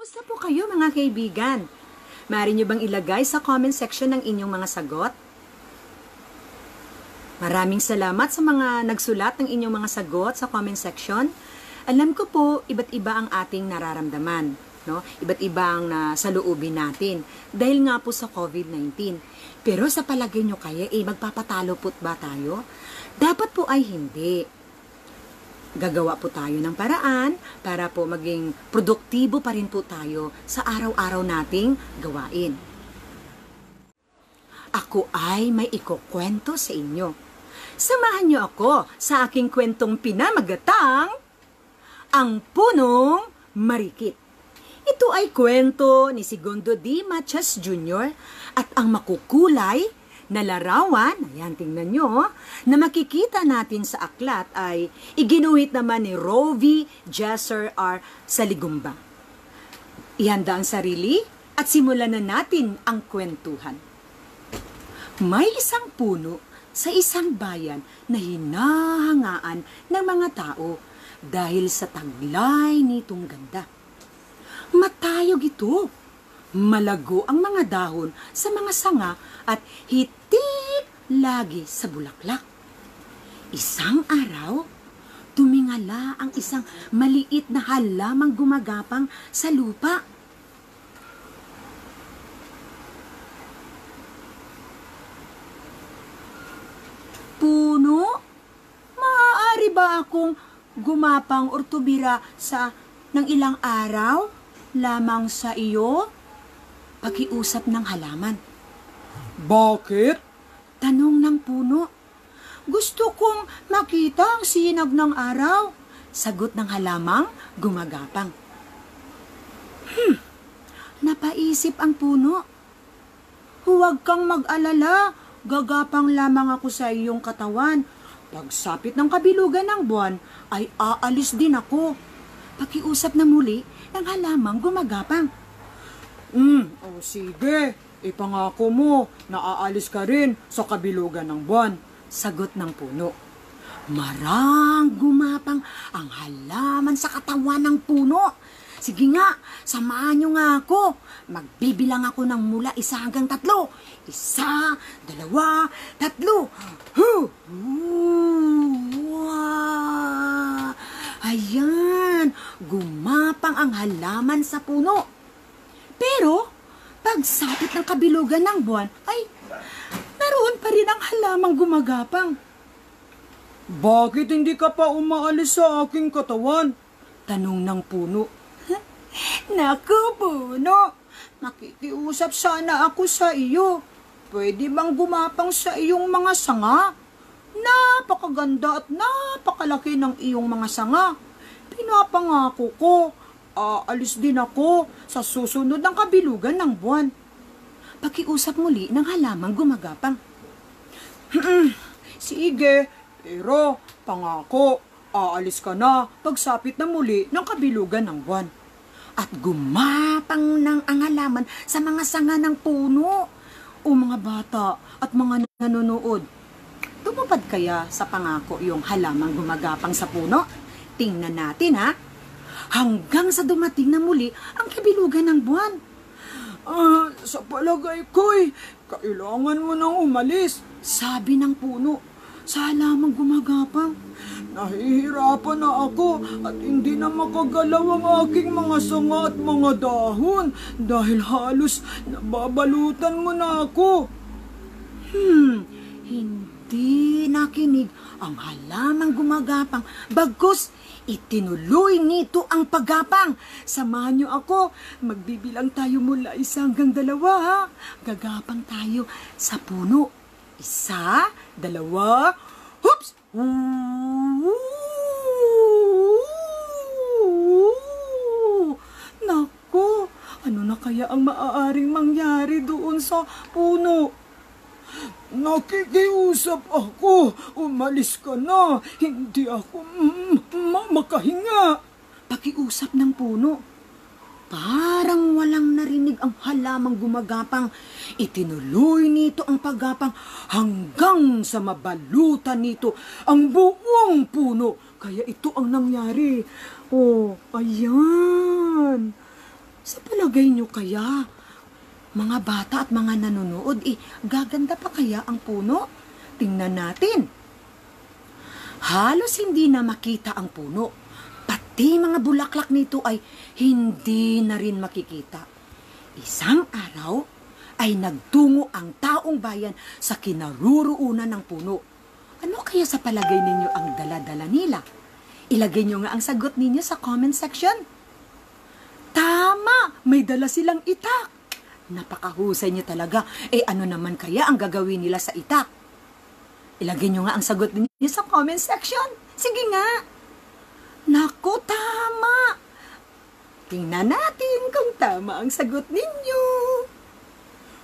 Kumusta po kayo mga kaibigan? Maaari niyo bang ilagay sa comment section ng inyong mga sagot? Maraming salamat sa mga nagsulat ng inyong mga sagot sa comment section. Alam ko po, iba't iba ang ating nararamdaman. No? Iba't iba ang saloobin natin dahil nga po sa COVID-19. Pero sa palagay nyo kaya, magpapatalo po ba tayo? Dapat po ay hindi. Gagawa po tayo ng paraan para po maging produktibo pa rin po tayo sa araw-araw nating gawain. Ako ay may ikukwento sa inyo. Samahan niyo ako sa aking kwentong pinamagatang Ang Punong Marikit. Ito ay kwento ni Segundo D. Matias Jr. at ang makukulay na larawan, ayan tingnan nyo, na makikita natin sa aklat ay iginuhit naman ni Rovi Jesser R. Saligumba. Ihanda ang sarili at simulan na natin ang kwentuhan. May isang puno sa isang bayan na hinahangaan ng mga tao dahil sa taglay nitong ganda. Matayog ito. Malago ang mga dahon sa mga sanga at hitik lagi sa bulaklak. Isang araw, tumingala ang isang maliit na halamang gumagapang sa lupa. Puno, maaari ba akong gumapang or tumira ng ilang araw lamang sa iyo? Pakiusap ng halaman. Bakit? Tanong ng puno. Gusto kong makita ang sinag ng araw. Sagot ng halamang gumagapang. Napaisip ang puno. Huwag kang mag-alala. Gagapang lamang ako sa iyong katawan. Pagsapit ng kabilugan ng buwan, ay aalis din ako. Pakiusap na muli ng halamang gumagapang. Sige. Ipangako mo na aalis ka rin sa kabilugan ng buwan. Sagot ng puno. Marang gumapang ang halaman sa katawan ng puno. Sige nga, samahan niyo nga ako. Magbibilang ako ng mula 1 hanggang 3. 1, 2, 3. Ayan, gumapang ang halaman sa puno. Pero, pagsapit ng kabilugan ng buwan, ay naroon pa rin ang halamang gumagapang. Bakit hindi ka pa umaalis sa aking katawan? Tanong ng puno. Naku, puno, makikiusap sana ako sa iyo. Pwede bang gumapang sa iyong mga sanga? Napakaganda at napakalaki ng iyong mga sanga. Pinapangako ko, aalis din ako sa susunod ng kabilugan ng buwan. Pakiusap muli ng halamang gumagapang. Sige, pero pangako, aalis ka na pagsapit na muli ng kabilugan ng buwan. At gumapang ng ang halaman sa mga sanga ng puno. O mga bata at mga nanonood, tumupad kaya sa pangako yung halamang gumagapang sa puno? Tingnan natin ha. Hanggang sa dumating na muli ang kabilugan ng buwan. Sa palagay ko'y kailangan mo nang umalis, sabi ng puno sa halamang gumagapang. Nahihirapan na ako at hindi na makagalaw ang aking mga sanga at mga dahon dahil halos nababalutan mo na ako. Hindi nakinig ang halamang gumagapang, bagkus itinuloy nito ang paggapang. Samahan niyo ako, magbibilang tayo mula 1 hanggang 2 ha. Gagapang tayo sa puno. 1, 2, hoops! Naku, ano na kaya ang maaaring mangyari doon sa puno? Nakikiusap ako, umalis ka na, hindi ako makahinga. Pakiusap ng puno. Parang walang narinig ang halamang gumagapang. Itinuloy nito ang paggapang hanggang sa mabalutan nito ang buong puno. Kaya ito ang nangyari. Oh, ayan. Sa palagay nyo kaya, mga bata at mga nanonood, gaganda pa kaya ang puno? Tingnan natin. Halos hindi na makita ang puno. Pati mga bulaklak nito ay hindi na rin makikita. Isang araw ay nagtungo ang taong bayan sa kinaruruunan ng puno. Ano kaya sa palagay ninyo ang dala-dala nila? Ilagay nyo nga ang sagot ninyo sa comment section. Tama! May dala silang itak. Napakahusay nyo talaga. Ano naman kaya ang gagawin nila sa itak? Ilagay nyo nga ang sagot ninyo sa comment section. Sige nga. Naku, tama. Tingnan natin kung tama ang sagot ninyo.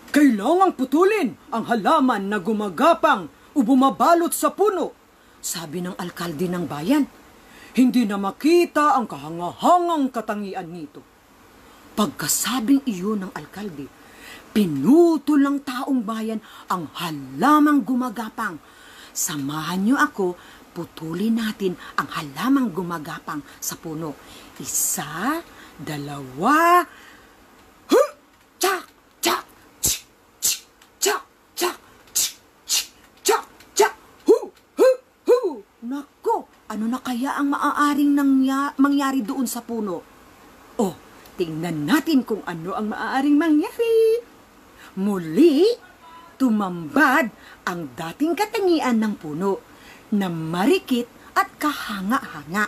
Kailangang putulin ang halaman na gumagapang o bumabalot sa puno, sabi ng alkalde ng bayan. Hindi na makita ang kahangahangang katangian nito. Pagkasabing iyon ng alkalde, pinutol ng taong bayan ang halamang gumagapang. Samahan niyo ako, putulin natin ang halamang gumagapang sa puno. 1, 2, chak, chak, chik, chik, chak, chak, chik, chik, chak, chak, hu. Nako, ano na kaya ang maaaring mangyari doon sa puno? Tingnan natin kung ano ang maaaring mangyari. Muli, tumambad ang dating katangian ng puno na marikit at kahanga-hanga.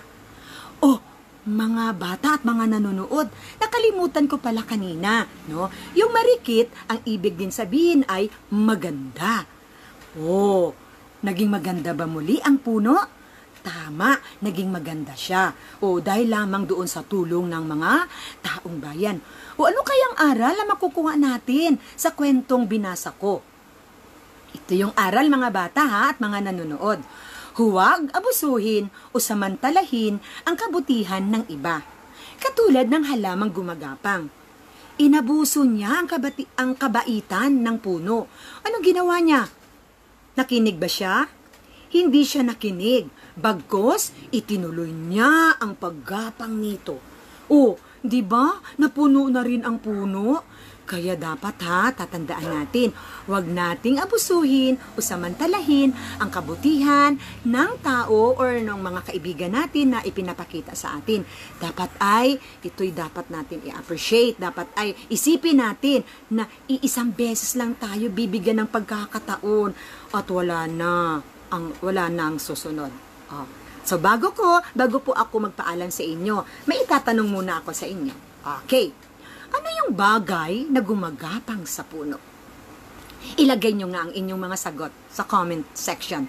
Mga bata at mga nanonood, nakalimutan ko pala kanina, no? Yung marikit, ang ibig din sabihin ay maganda. Naging maganda ba muli ang puno? Tama, naging maganda siya. Dahil lamang doon sa tulong ng mga taong bayan. Ano kayang aral na makukuha natin sa kwentong binasa ko? Ito yung aral mga bata at mga nanonood. Huwag abusuhin o samantalahin ang kabutihan ng iba. Katulad ng halamang gumagapang. Inabuso niya ang kabaitan ng puno. Anong ginawa niya? Nakinig ba siya? Hindi siya nakinig. Bagkus, itinuloy niya ang paggapang nito. Di ba? Napuno na rin ang puno. Kaya dapat tatandaan natin, huwag nating abusuhin o samantalahin ang kabutihan ng tao or ng mga kaibigan natin na ipinapakita sa atin. Ito'y dapat natin i-appreciate. Dapat ay isipin natin na iisang beses lang tayo bibigyan ng pagkakataon at wala na ang susunod. So bago po ako magpaalam sa inyo, may itatanong muna ako sa inyo. Okay. Ano yung bagay na gumagapang sa puno? Ilagay nyo nga ang inyong mga sagot sa comment section.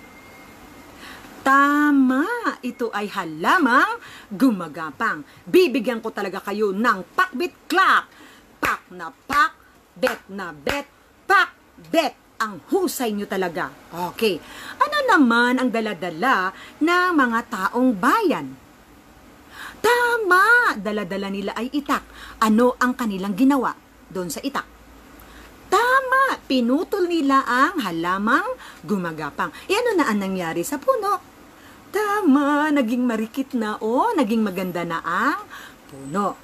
Tama! Ito ay halamang gumagapang. Bibigyan ko talaga kayo ng pakbit clap. Pak na pak, bet na bet, pak, bet. Ang husay nyo talaga. Okay. Ano naman ang daladala ng mga taong bayan? Tama! Daladala nila ay itak. Ano ang kanilang ginawa doon sa itak? Tama! Pinutol nila ang halamang gumagapang. Ano na ang nangyari sa puno? Tama! Naging marikit na naging maganda na ang puno.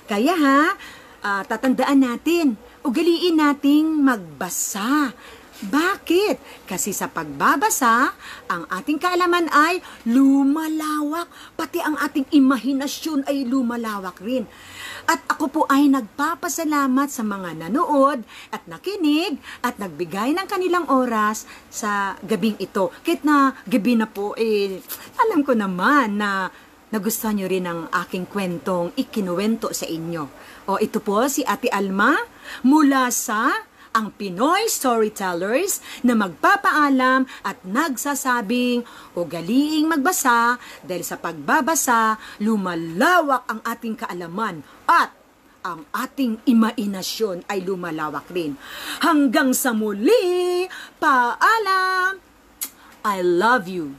Kaya tatandaan natin, ugaliin nating magbasa. Bakit? Kasi sa pagbabasa, ang ating kaalaman ay lumalawak. Pati ang ating imahinasyon ay lumalawak rin. At ako po ay nagpapasalamat sa mga nanood at nakinig at nagbigay ng kanilang oras sa gabing ito. Kahit na gabi na po, alam ko naman na nagustuhan nyo rin ang aking kwentong ikinuwento sa inyo. Ito po si Ate Alma mula sa ang Pinoy Storytellers na magpapaalam at nagsasabing ugaliing magbasa dahil sa pagbabasa lumalawak ang ating kaalaman at ang ating imahinasyon ay lumalawak rin. Hanggang sa muli, paalam! I love you.